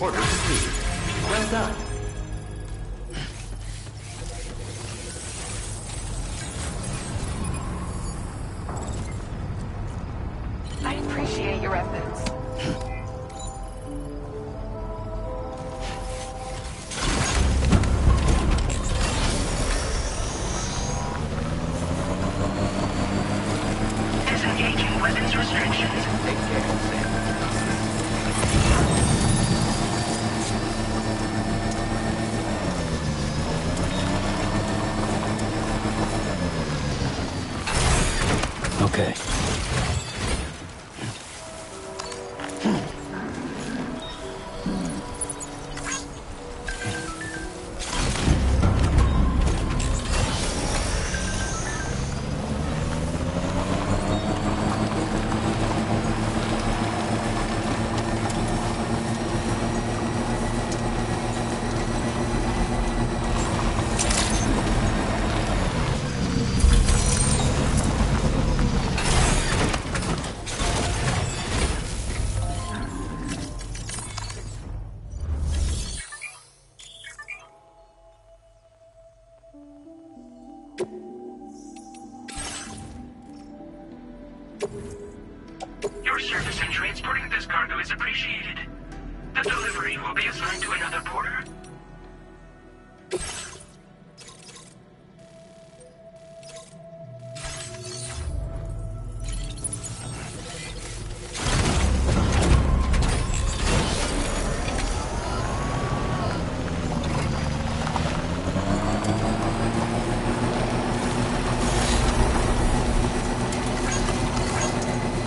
Order complete. Well done. I appreciate your efforts. Disengaging weapons restrictions. Take care, Sam. Okay. Your service in transporting this cargo is appreciated. The delivery will be assigned to another porter.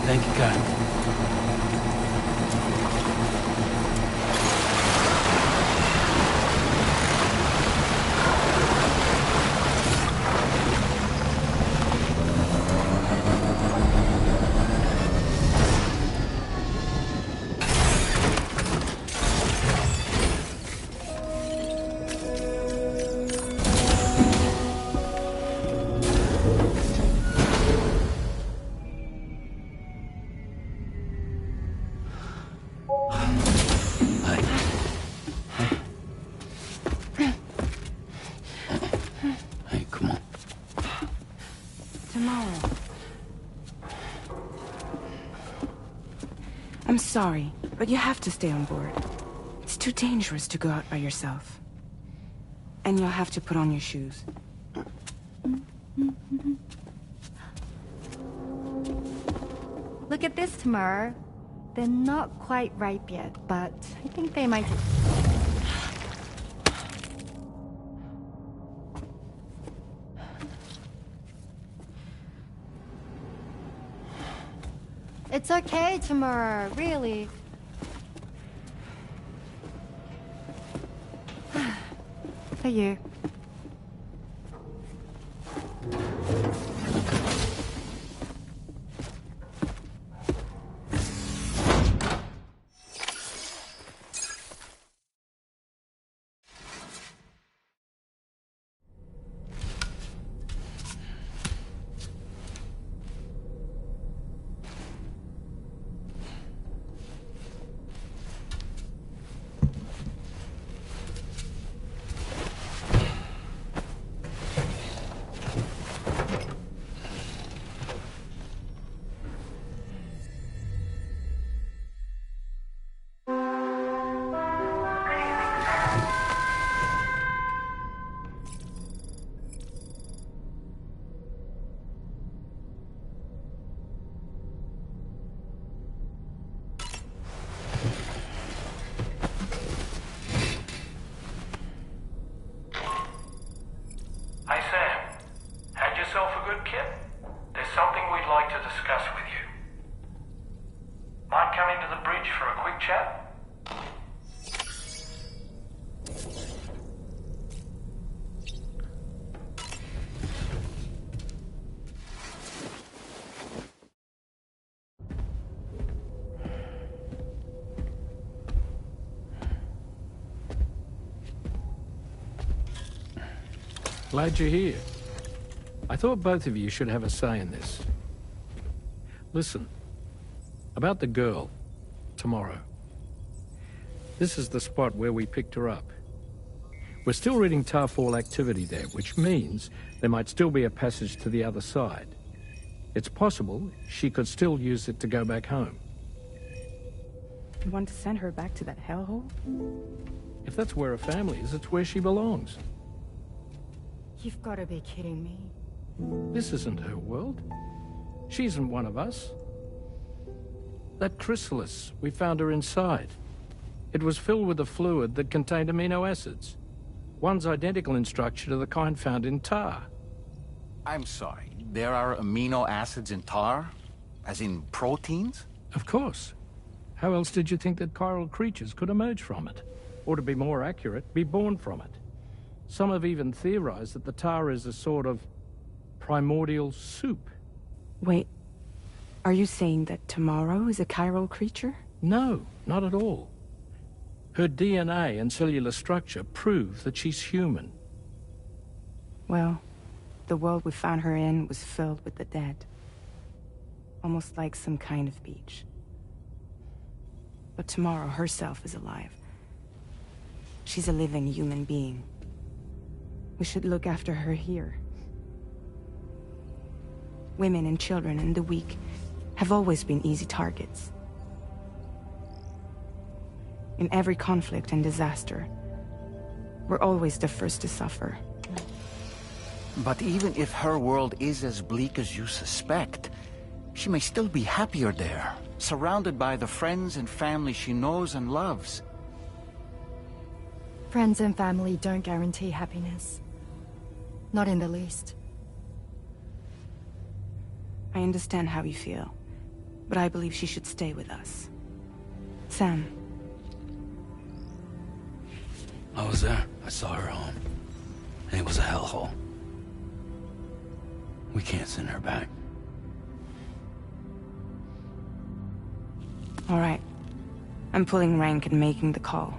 Thank you, God. Hey, come on. Tomorrow. I'm sorry, but you have to stay on board. It's too dangerous to go out by yourself. And you'll have to put on your shoes. Look at this, Tamar. They're not quite ripe yet, but I think they might... It's okay, Tamar, really. For you. yourself a good kip? There's something we'd like to discuss with you. Mind coming to the bridge for a quick chat? Glad you're here. I thought both of you should have a say in this. Listen, about the girl, tomorrow. This is the spot where we picked her up. We're still reading Tarfall activity there, which means there might still be a passage to the other side. It's possible she could still use it to go back home. You want to send her back to that hellhole? If that's where her family is, it's where she belongs. You've got to be kidding me. This isn't her world. She isn't one of us. That chrysalis, we found her inside. It was filled with a fluid that contained amino acids. One's identical in structure to the kind found in tar. I'm sorry, there are amino acids in tar? As in proteins? Of course. How else did you think that chiral creatures could emerge from it? Or to be more accurate, be born from it? Some have even theorized that the tar is a sort of primordial soup. Wait, are you saying that tomorrow is a chiral creature? No, not at all. Her DNA and cellular structure prove that she's human. Well, the world we found her in was filled with the dead. Almost like some kind of beach. But tomorrow herself is alive. She's a living human being. We should look after her here. Women and children and the weak have always been easy targets. In every conflict and disaster, we're always the first to suffer. But even if her world is as bleak as you suspect, she may still be happier there, surrounded by the friends and family she knows and loves. Friends and family don't guarantee happiness. Not in the least. I understand how you feel, but I believe she should stay with us. Sam. I was there. I saw her home. And it was a hellhole. We can't send her back. All right. I'm pulling rank and making the call.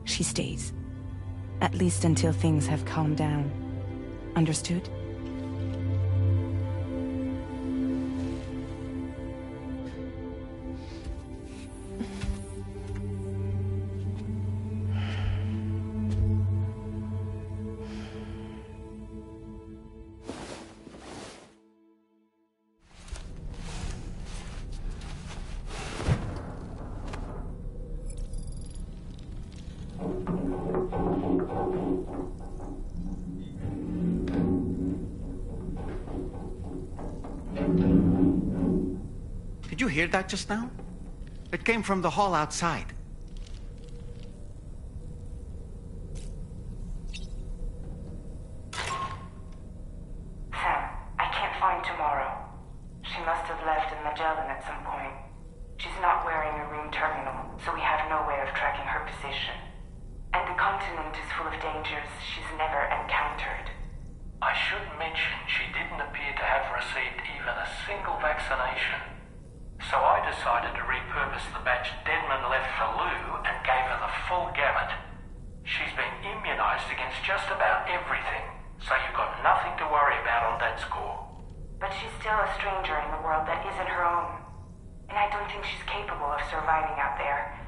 She stays. At least until things have calmed down. Understood? Did you hear that just now? It came from the hall outside. Sam, I can't find Tomorrow. She must have left in Magellan at some point. She's not wearing a room terminal, so we have no way of tracking her position. And the continent is full of dangers she's never encountered. I should mention she didn't appear to have received even a single vaccination. So I decided to repurpose the batch Denman left for Lou and gave her the full gamut. She's been immunized against just about everything, so you've got nothing to worry about on that score. But she's still a stranger in the world that isn't her own. And I don't think she's capable of surviving out there.